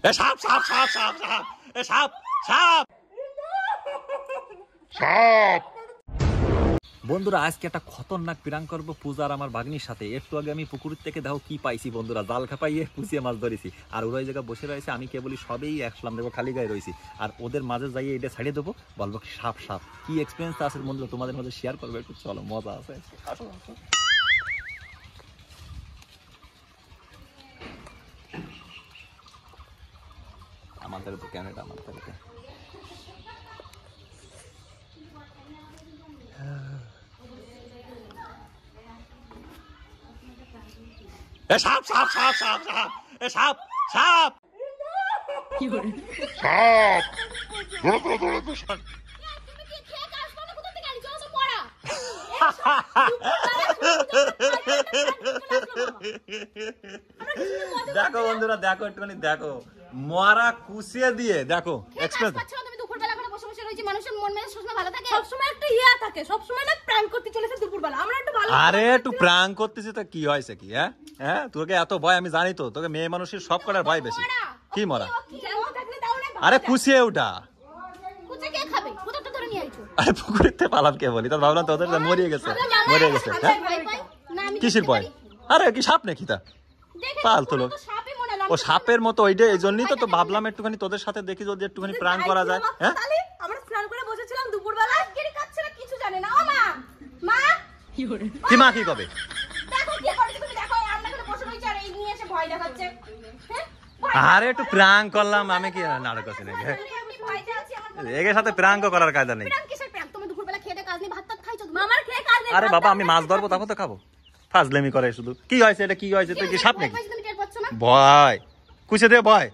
সাপ সাপ সাপ সাপ সাপ সাপ সাপ সাপ। বন্ধুরা আজকে একটা খতরনাক প্রাঙ্ক করবো পূজার আমার ভাগ্নির সাথে। একটু আগে আমি পুকুর থেকে দেখো কি পাইছি বন্ধুরা, জাল খাপাইয়ে পুষিয়ে মাছ ধরেছি। আর ওরা ওই জায়গায় বসে রয়েছে, আমি কেবলই সবেই একলাম দেখো খালি গায়ে রয়েছি। আর ওদের মাঝে যাইয়ে এটা ছাড়িয়ে দেবো, বলবো কি সাপ সাপ। কি এক্সপিরিয়েন্স আছে বন্ধুরা তোমাদের মাঝে শেয়ার করবো, একটু চলো মজা আছে। আসো আসো। আমাদের তো ক্যামেরা আমার থেকে সাপ সাপ সাপ সাপ সাপ সাপ সাপ সাপ। দেখো বন্ধুরা দেখো, একটুখানি দেখো মরা কুচিয়ে দিয়ে দেখো এক্সপ্রেস। আরে একটু প্র্যাঙ্ক করতেছি তো কি হয়েছে কি? হ্যাঁ হ্যাঁ, তোকে এত ভয় আমি জানি তো, তোকে মেয়ে মানুষের সব কটার ভয় বেশি। কি মরা? আরে কুচিয়ে ওটা। আরে পুকুরেতে পালাম কে বলি, তোর ভাবলাম তোদের মরিয়ে গেছে মরিয়ে গেছে। হ্যাঁ কিসের ভয়? আরে কি সাপ নাকি তা? পাল তোলো ও সাপের মতো ওইটা, এই জন্যই তো ভাবলাম একটুখানি তোদের সাথে দেখি যদি একটুখানি প্রাণ করা যায়। হ্যাঁ কি মা কি কবে? আরে একটু প্রাঙ্ক করলাম আমি, কি নাটক করছি নাকি? এর সাথে প্রাঙ্ক করার কায়দা নেই। আরে বাবা আমি মাছ ধরবো তারপর তো খাবো, ফাজলেমি করে শুধু। কি হয়েছে এটা? কি হয়েছে? তুই কি সাপ নাকি? ভয় কুচে দে ভয়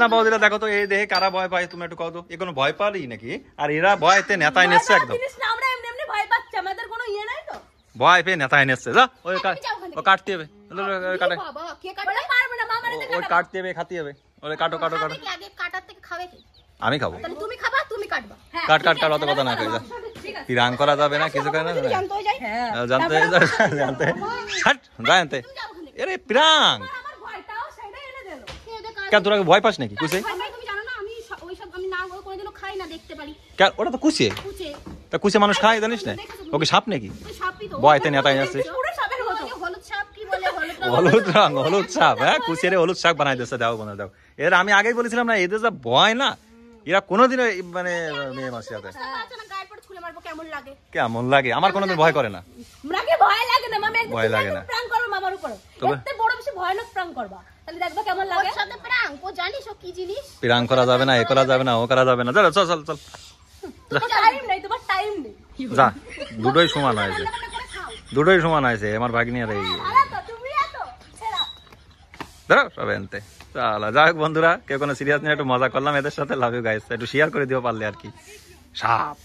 না বৌদিরা। দেখো তো এই দেহে কারা ভয় পায় তুমি একটু কত, এ কোনো ভয় পালি নাকি? আর এরা ভয়তে নেতায় নেচ্ছে একদম, ভয় পেয়ে নেতায় নেচ্ছে। যা ওই কাটতে হবে, ওই কাটতে হবে খাতে হবে। ওরে কাটো কাটো কাটো। আমি খাবো। কাট কাট কাট, অত কথা না কই। যা প্রাঙ্ক করা যাবে না, কিছু করে না জানতে জানতে জানতে। এরে প্রাঙ্ক কেন? তোরা ভয় পাস নাকি কুচে? ওটা তো কুচে, তা কুচে মানুষ খায় জানিস না? ওকে সাপ নাকি? ভয়তে নেতায় আছে। হলুদ রং হলুদ সাপ। হ্যাঁ কুচে রে হলুদ শাক বানাই দিচ্ছে। দাও বানা দাও। এর আমি আগেই বলেছিলাম না, এদের যা ভয় না, এরা কোনোদিন মানে মেয়ে মাসি সাথে কেমন লাগে? আমার কোনোদিন ভয় করে না, ভয় লাগে না। প্রাঙ্ক করা যাবে না, এ করা যাবে না, ও করা যাবে না। চল চল চল চল যা। দুটোই সমান হয়েছে, দুটোই সমান হয়েছে আমার ভাগ্নি আর এই ধরো সব এনতে। চলো যাই হোক বন্ধুরা, কেউ কোনো সিরিয়াস নিয়ে একটু মজা করলাম এদের সাথে। লাভ ইউ গাইস, একটু শেয়ার করে দিও পারলে আর কি। সাপ।